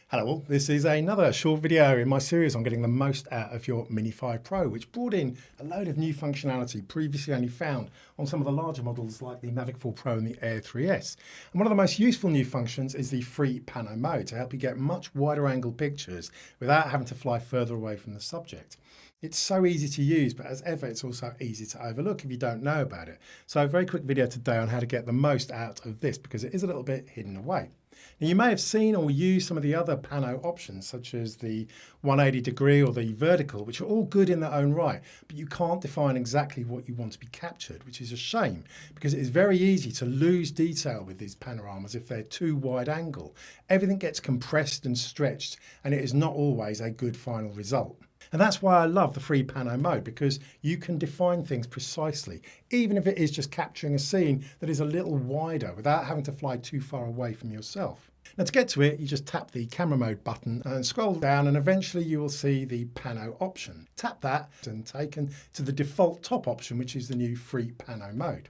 Hello all, this is another short video in my series on getting the most out of your Mini 5 Pro, which brought in a load of new functionality previously only found on some of the larger models like the Mavic 4 Pro and the Air 3S. And one of the most useful new functions is the Free Pano Mode to help you get much wider angle pictures without having to fly further away from the subject. It's so easy to use, but as ever, it's also easy to overlook if you don't know about it. So a very quick video today on how to get the most out of this because it is a little bit hidden away. Now you may have seen or used some of the other pano options such as the 180 degree or the vertical, which are all good in their own right, but you can't define exactly what you want to be captured, which is a shame because it is very easy to lose detail with these panoramas if they're too wide angle. Everything gets compressed and stretched and it is not always a good final result. And that's why I love the Free Pano Mode, because you can define things precisely, even if it is just capturing a scene that is a little wider without having to fly too far away from yourself. Now to get to it, you just tap the camera mode button and scroll down and eventually you will see the Pano option. Tap that and taken to the default top option, which is the new Free Pano Mode.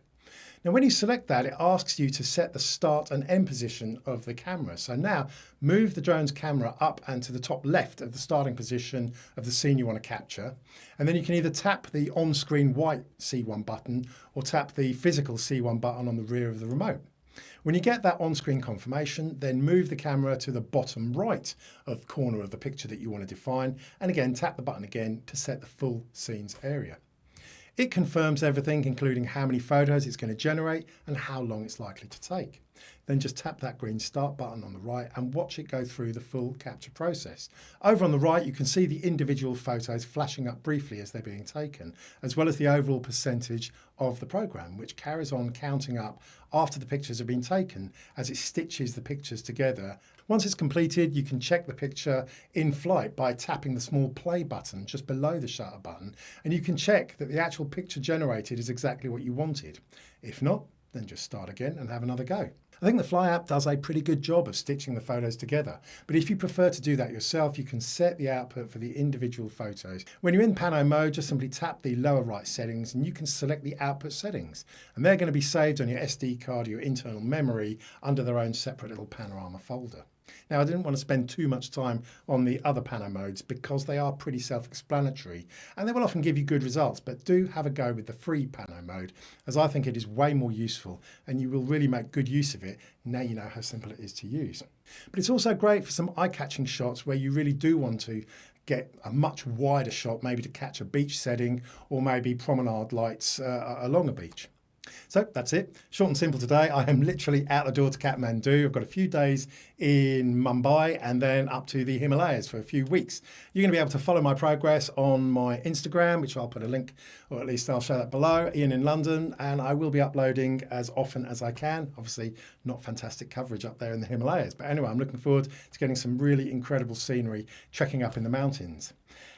Now when you select that, it asks you to set the start and end position of the camera. So now move the drone's camera up and to the top left of the starting position of the scene you want to capture. And then you can either tap the on-screen white C1 button or tap the physical C1 button on the rear of the remote. When you get that on-screen confirmation, then move the camera to the bottom right of the corner of the picture that you want to define. And again, tap the button again to set the full scene's area. It confirms everything, including how many photos it's going to generate and how long it's likely to take. Then just tap that green start button on the right and watch it go through the full capture process. Over on the right, you can see the individual photos flashing up briefly as they're being taken, as well as the overall percentage of the program, which carries on counting up after the pictures have been taken as it stitches the pictures together. Once it's completed, you can check the picture in flight by tapping the small play button just below the shutter button, and you can check that the actual picture generated is exactly what you wanted. If not, then just start again and have another go. I think the Fly app does a pretty good job of stitching the photos together, but if you prefer to do that yourself, you can set the output for the individual photos. When you're in Pano mode, just simply tap the lower right settings and you can select the output settings, and they're going to be saved on your SD card or your internal memory under their own separate little Panorama folder. Now, I didn't want to spend too much time on the other Pano modes because they are pretty self-explanatory and they will often give you good results, but do have a go with the Free Pano mode as I think it is way more useful and you will really make good use of it now you know how simple it is to use. But it's also great for some eye-catching shots where you really do want to get a much wider shot, maybe to catch a beach setting or maybe promenade lights along a beach. So that's it. Short and simple today. I am literally out the door to Kathmandu. I've got a few days in Mumbai and then up to the Himalayas for a few weeks. You're going to be able to follow my progress on my Instagram, which I'll put a link, or at least I'll show that below, Ian in London, and I will be uploading as often as I can. Obviously not fantastic coverage up there in the Himalayas, but anyway, I'm looking forward to getting some really incredible scenery trekking up in the mountains.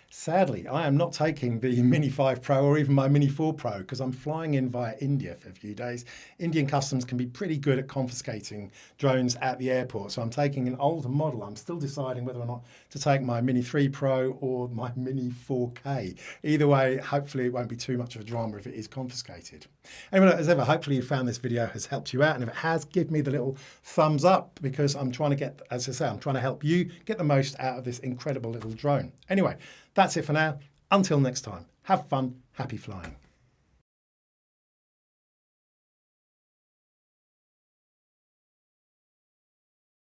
Sadly, I am not taking the Mini 5 Pro or even my Mini 4 Pro because I'm flying in via India for a few days. Indian customs can be pretty good at confiscating drones at the airport, so I'm taking an older model. I'm still deciding whether or not to take my Mini 3 Pro or my Mini 4K. Either way, hopefully it won't be too much of a drama if it is confiscated. Anyway, as ever, hopefully you found this video has helped you out, and if it has, give me the little thumbs up because I'm trying to get, as I say, I'm trying to help you get the most out of this incredible little drone. Anyway, that's it for now. Until next time, have fun, happy flying.